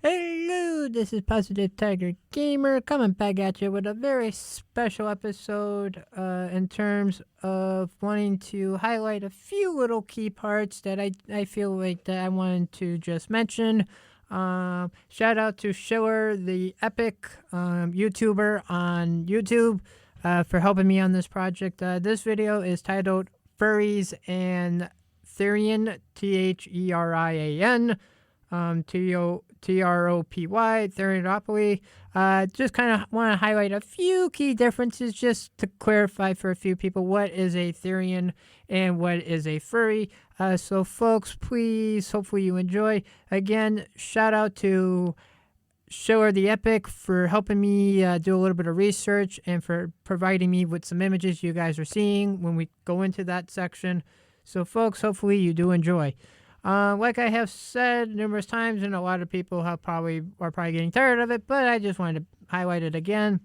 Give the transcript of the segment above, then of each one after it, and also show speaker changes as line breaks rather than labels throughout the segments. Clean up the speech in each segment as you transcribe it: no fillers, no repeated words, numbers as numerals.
Hello, this is Positive Tiger Gamer coming back at you with a very special episode in terms of wanting to highlight a few little key parts that I feel like that I wanted to just mention. Shout out to Shiller, the epic YouTuber on YouTube, for helping me on this project. This video is titled Furries and Therian, Therian, Tropy, Therianopoly. Just kind of want to highlight a few key differences just to clarify for a few people what is a Therian and what is a furry. So, folks, please, hopefully you enjoy. Again, shout out to Shiller the Epic for helping me do a little bit of research and for providing me with some images you guys are seeing when we go into that section. So, folks, hopefully you do enjoy. Like I have said numerous times, and a lot of people are probably getting tired of it, but I just wanted to highlight it again.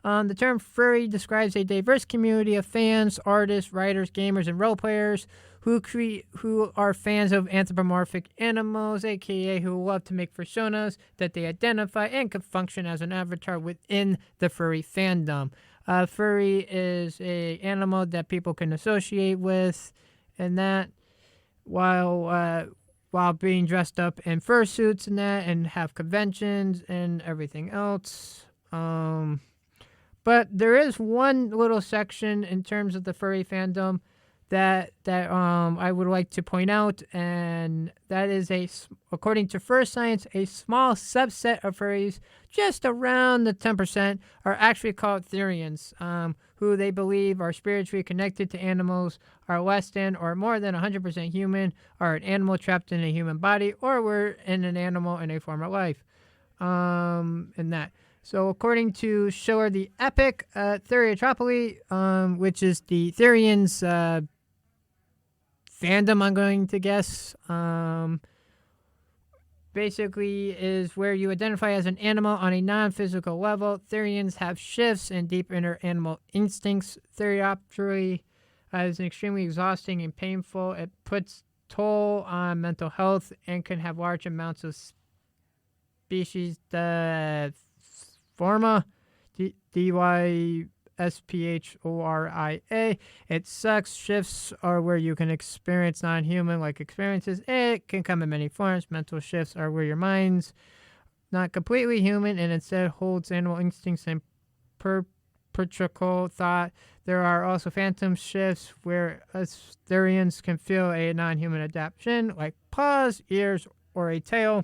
The term furry describes a diverse community of fans, artists, writers, gamers, and role players who are fans of anthropomorphic animals, aka who love to make personas that they identify and can function as an avatar within the furry fandom. Furry is a animal that people can associate with, and that while being dressed up in fursuits and that, and have conventions and everything else. But there is one little section in terms of the furry fandom that I would like to point out, and that is according to First Science, a small subset of furries, just around the 10%, are actually called Therians, who they believe are spiritually connected to animals, are less than or more than 100% human, are an animal trapped in a human body, or were in an animal in a former life. And that. So according to Shiller the Epic, Therianopoly, which is the Therians fandom, I'm going to guess, basically is where you identify as an animal on a non-physical level. Therians have shifts and deep inner animal instincts. Therianopoly is extremely exhausting and painful. It puts toll on mental health and can have large amounts of species forma, Dysphoria. It sucks. Shifts are where you can experience non-human like experiences. It can come in many forms. Mental shifts are where your mind's not completely human and instead holds animal instincts and perpetual thought. There are also phantom shifts where us Therians can feel a non-human adaptation like paws, ears, or a tail.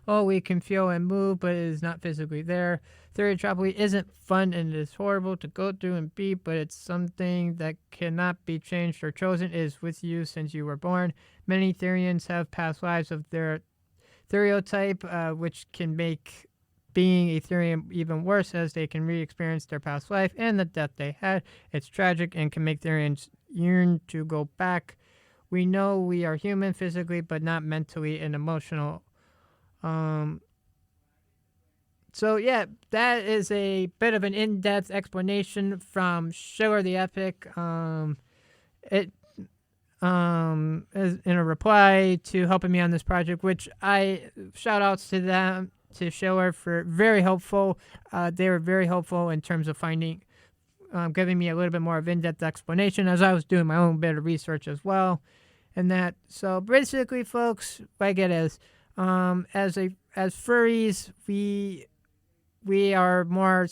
Oh, we can feel and move, but it is not physically there. Therianopoly isn't fun and it is horrible to go through and be, but it's something that cannot be changed or chosen. It is with you since you were born. Many Therians have past lives of their Theriotype, which can make being a Therian even worse as they can re-experience their past life and the death they had. It's tragic and can make Therians yearn to go back. We know we are human physically, but not mentally and emotional. So yeah, that is a bit of an in-depth explanation from Shiller the Epic. It is in a reply to helping me on this project, which I shout outs to them, to Shiller, for very helpful. They were very helpful in terms of giving me a little bit more of in-depth explanation as I was doing my own bit of research as well, and that. So basically, folks, like it is. As furries, we are more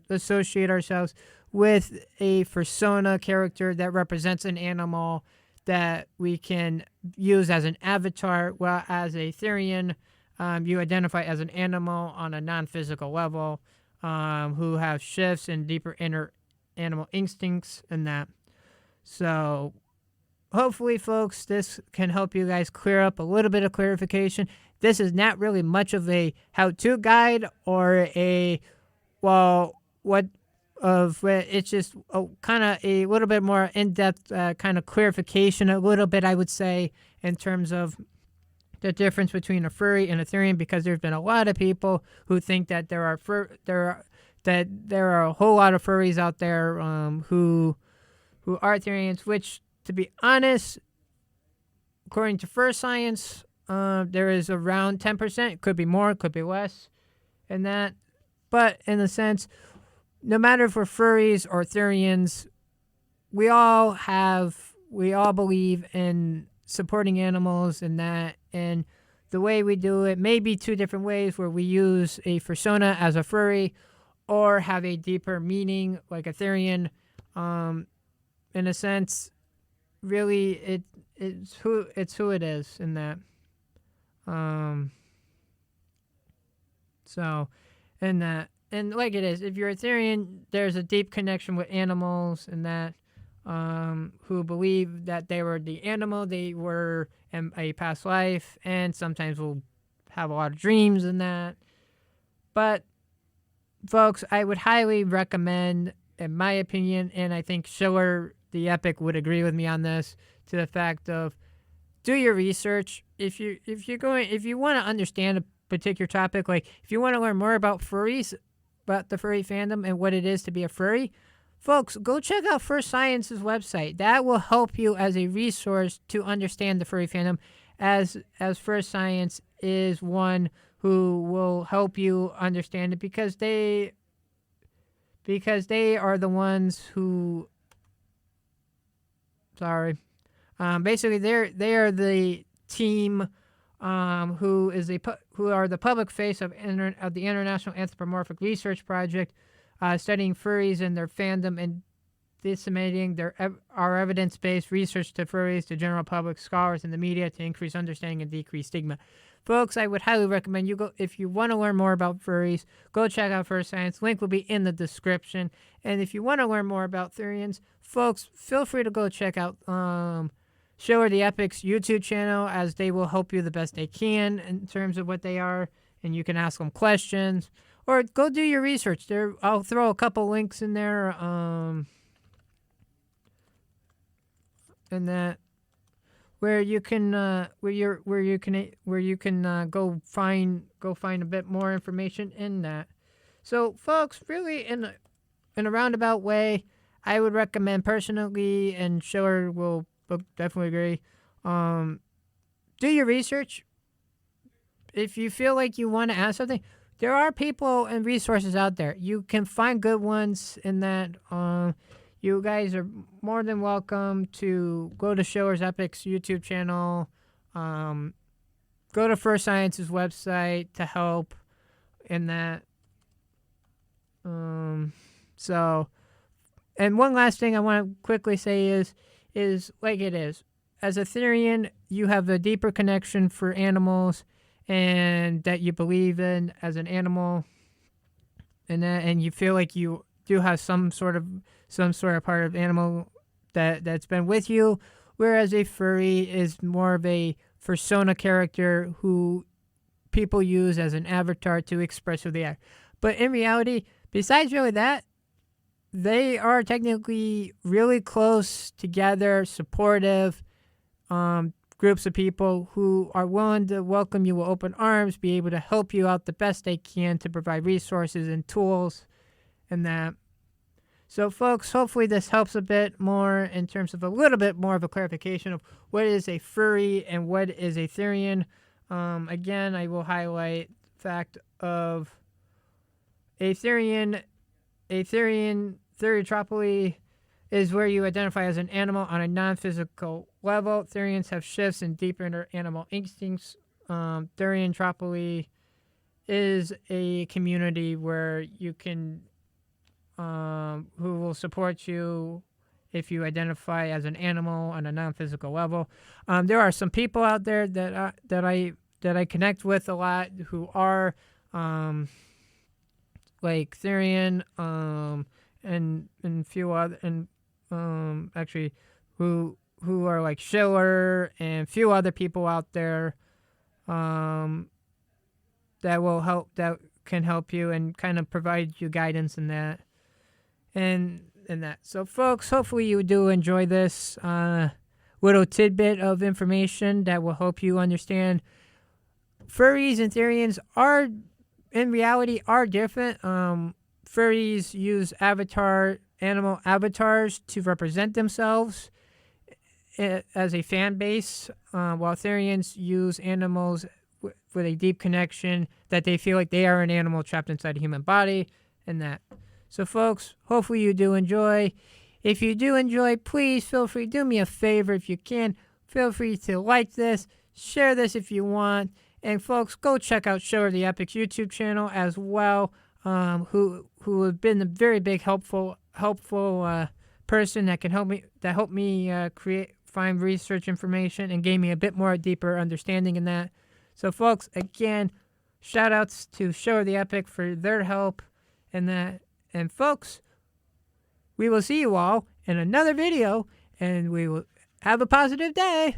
associate ourselves with a persona character that represents an animal that we can use as an avatar. While as a Therian, you identify as an animal on a non-physical level, who have shifts and deeper inner animal instincts and that. So hopefully, folks, this can help you guys clear up a little bit of clarification. This is not really much of a how-to guide or it's just kind of a little bit more in-depth kind of clarification, a little bit, I would say, in terms of the difference between a furry and a Therian, because there's been a lot of people who think that there are a whole lot of furries out there who are Therians, which, to be honest, according to First Science, there is around 10%. It could be more, it could be less, in that. But in a sense, no matter if we're furries or Therians, we all believe in supporting animals and that. And the way we do it may be two different ways, where we use a persona as a furry or have a deeper meaning like a Therian. In a sense, really, it's who it is in that. So, and that, and like it is, if you're a Therian, there's a deep connection with animals and that, who believe that they were the animal they were in a past life, and sometimes will have a lot of dreams and that. But, folks, I would highly recommend, in my opinion, and I think Shiller the Epic would agree with me on this, to the fact of, do your research. If you want to understand a particular topic, like if you want to learn more about furries, about the furry fandom and what it is to be a furry, folks, go check out First Science's website. That will help you as a resource to understand the furry fandom, as First Science is one who will help you understand it, because they are the ones who, basically they are the team who are the public face of the International Anthropomorphic Research Project, studying furries and their fandom and disseminating our evidence-based research to furries, to general public, scholars, and the media, to increase understanding and decrease stigma. Folks, I would highly recommend you go, if you want to learn more about furries, go check out First Science. Link will be in the description. And if you want to learn more about Therians, folks, feel free to go check out Shiller the Epic's YouTube channel, as they will help you the best they can in terms of what they are, and you can ask them questions, or go do your research. I'll throw a couple links in there, and that, where you can go find a bit more information in that. So, folks, really, in a roundabout way, I would recommend personally, and Shiller will definitely agree, do your research. If you feel like you want to ask something, there are people and resources out there. You can find good ones in that. You guys are more than welcome to go to Shiller's Epic's YouTube channel. Go to First Science's website to help in that. So, and one last thing I want to quickly say is like it is. As a Therian, you have a deeper connection for animals, and that you believe in as an animal, and you feel like you do have some sort of part of animal that's been with you, whereas a furry is more of a persona character who people use as an avatar to express who they are. But in reality, besides really that, they are technically really close together, supportive groups of people who are willing to welcome you with open arms, be able to help you out the best they can, to provide resources and tools and that. So, folks, hopefully this helps a bit more in terms of a little bit more of a clarification of what is a furry and what is a Therian. Again, I will highlight the fact of a Therian. Theriotropy is where you identify as an animal on a non-physical level. Therians have shifts in deeper animal instincts. Theriotropy is a community where you can, who will support you if you identify as an animal on a non-physical level. There are some people out there that I connect with a lot who are like Therian, and few other, and actually who are like Shiller and few other people out there that can help you and kind of provide you guidance in that. And that. So, folks, hopefully you do enjoy this little tidbit of information that will help you understand furries and Therians are, in reality, are different. Furries use animal avatars to represent themselves as a fan base, while Therians use animals with a deep connection that they feel like they are an animal trapped inside a human body, and that. So, folks, hopefully you do enjoy. If you do enjoy, please feel free. Do me a favor if you can. Feel free to like this, share this if you want, and folks, go check out Shiller the Epic's YouTube channel as well. Who have been a very big helpful person that can help me find research information and gave me a bit more deeper understanding in that. So, folks, again, shout outs to Shiller the Epic for their help in that. And, folks, we will see you all in another video, and we will have a positive day.